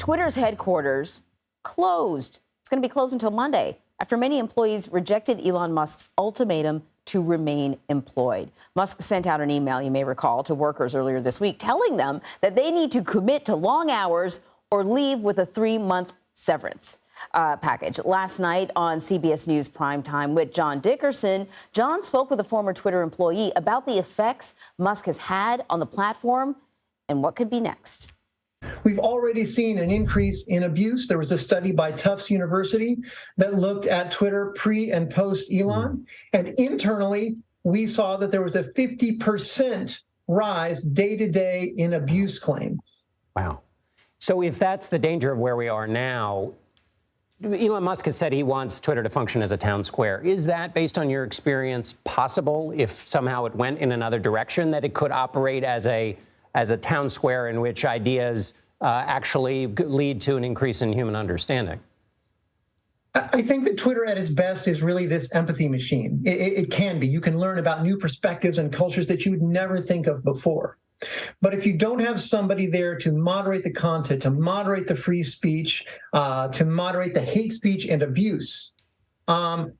Twitter's headquarters closed. It's going to be closed until Monday after many employees rejected Elon Musk's ultimatum to remain employed. Musk sent out an email, you may recall, to workers earlier this week telling them that they need to commit to long hours or leave with a 3-month severance package. Last night on CBS News Primetime with John Dickerson, John spoke with a former Twitter employee about the effects Musk has had on the platform and what could be next. We've already seen an increase in abuse. There was a study by Tufts University that looked at Twitter pre and post Elon. And internally, we saw that there was a 50% rise day to day in abuse claims. Wow. So if that's the danger of where we are now, Elon Musk has said he wants Twitter to function as a town square. Is that, based on your experience, possible if somehow it went in another direction, that it could operate as a town square in which ideas actually lead to an increase in human understanding? I think that Twitter at its best is really this empathy machine. It can be. You can learn about new perspectives and cultures that you would never think of before. But if you don't have somebody there to moderate the content, to moderate the free speech, to moderate the hate speech and abuse,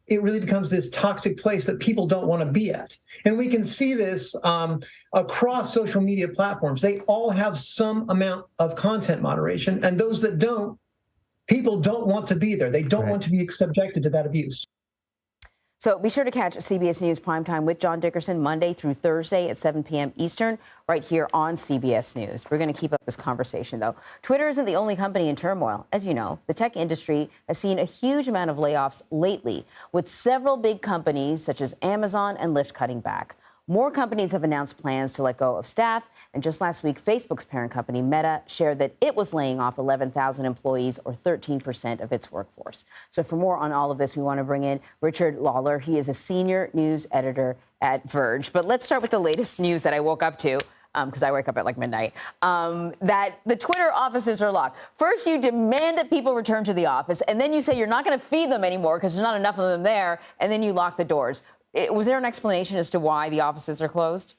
it really becomes this toxic place that people don't want to be at. And we can see this across social media platforms. They all have some amount of content moderation, and those that don't, people don't want to be there. They don't want to be subjected to that abuse. So be sure to catch CBS News Primetime with John Dickerson Monday through Thursday at 7 p.m. Eastern right here on CBS News. We're going to keep up this conversation, though. Twitter isn't the only company in turmoil. As you know, the tech industry has seen a huge amount of layoffs lately, with several big companies such as Amazon and Lyft cutting back. More companies have announced plans to let go of staff. And just last week, Facebook's parent company, Meta, shared that it was laying off 11,000 employees, or 13% of its workforce. So for more on all of this, we want to bring in Richard Lawler. He is a senior news editor at Verge. But let's start with the latest news that I woke up to, because I wake up at like midnight, that the Twitter offices are locked. First, you demand that people return to the office, and then you say you're not going to feed them anymore because there's not enough of them there, and then you lock the doors. Was there an explanation as to why the offices are closed?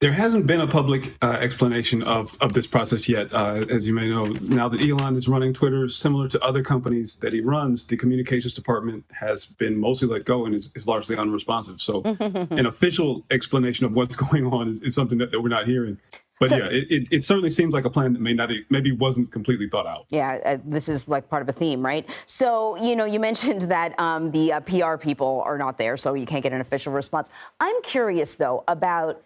There hasn't been a public explanation of this process yet. As you may know, now that Elon is running Twitter, similar to other companies that he runs, the communications department has been mostly let go and is largely unresponsive. So an official explanation of what's going on is something that we're not hearing. But so, yeah, it certainly seems like a plan that maybe wasn't completely thought out. Yeah, this is like part of a theme, right? So, you know, you mentioned that the PR people are not there, so you can't get an official response. I'm curious, though, about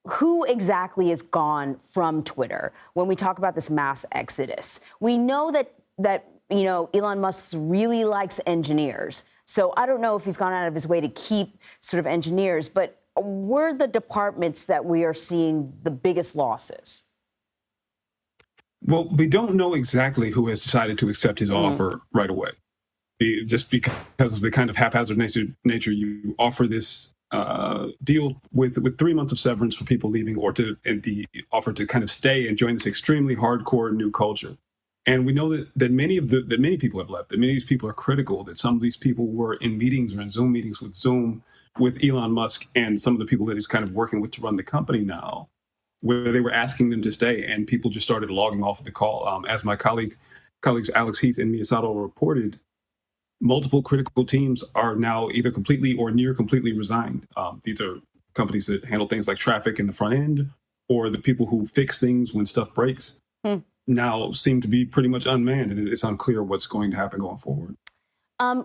who exactly is gone from Twitter when we talk about this mass exodus. We know that you know, Elon Musk really likes engineers. So I don't know if he's gone out of his way to keep sort of engineers, but were the departments that we are seeing the biggest losses? Well, we don't know exactly who has decided to accept his offer right away. Just because of the kind of haphazard nature you offer this deal with 3 months of severance for people leaving, and the offer to kind of stay and join this extremely hardcore new culture. And we know that many people have left, that many of these people are critical, that some of these people were in meetings or in Zoom meetings with Elon Musk and some of the people that he's kind of working with to run the company now, where they were asking them to stay, and people just started logging off of the call. As my colleagues Alex Heath and Mia Sato reported, multiple critical teams are now either completely or near completely resigned. These are companies that handle things like traffic in the front end, or the people who fix things when stuff breaks, now seem to be pretty much unmanned, and it's unclear what's going to happen going forward.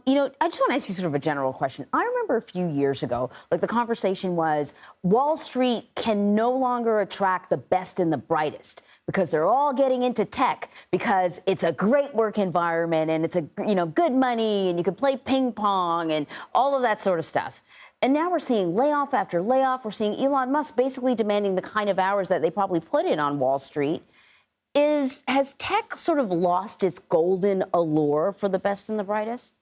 You know, I just want to ask you sort of a general question. I remember a few years ago, like the conversation was Wall Street can no longer attract the best and the brightest because they're all getting into tech because it's a great work environment and it's good money and you can play ping pong and all of that sort of stuff. And now we're seeing layoff after layoff. We're seeing Elon Musk basically demanding the kind of hours that they probably put in on Wall Street. Has tech sort of lost its golden allure for the best and the brightest?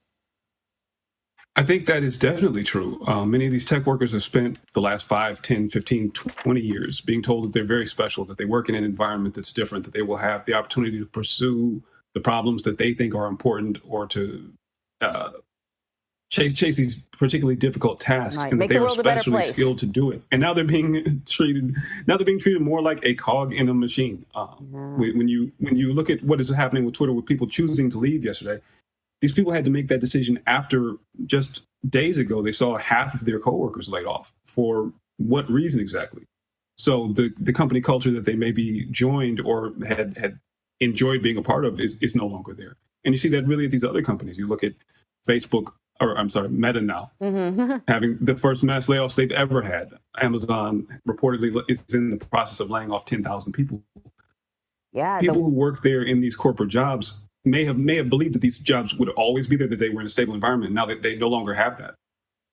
I think that is definitely true. Many of these tech workers have spent the last 5, 10, 15, 20 years being told that they're very special, that they work in an environment that's different, that they will have the opportunity to pursue the problems that they think are important or to chase these particularly difficult tasks, Right. and Make that they the are world a better especially place. skilled to do it. And now they're being treated more like a cog in a machine. When you look at what is happening with Twitter, with people choosing to leave yesterday, these people had to make that decision after just days ago they saw half of their coworkers laid off. For what reason exactly? So the company culture that they maybe joined or had enjoyed being a part of is no longer there. And you see that really at these other companies. You look at Facebook, or I'm sorry, Meta now, having the first mass layoffs they've ever had. Amazon reportedly is in the process of laying off 10,000 people. Yeah. People who work there in these corporate jobs may have believed that these jobs would always be there, that they were in a stable environment. Now that they no longer have that.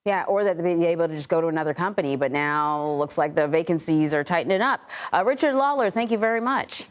Yeah, or that they'd be able to just go to another company. But now looks like the vacancies are tightening up. Richard Lawler, thank you very much.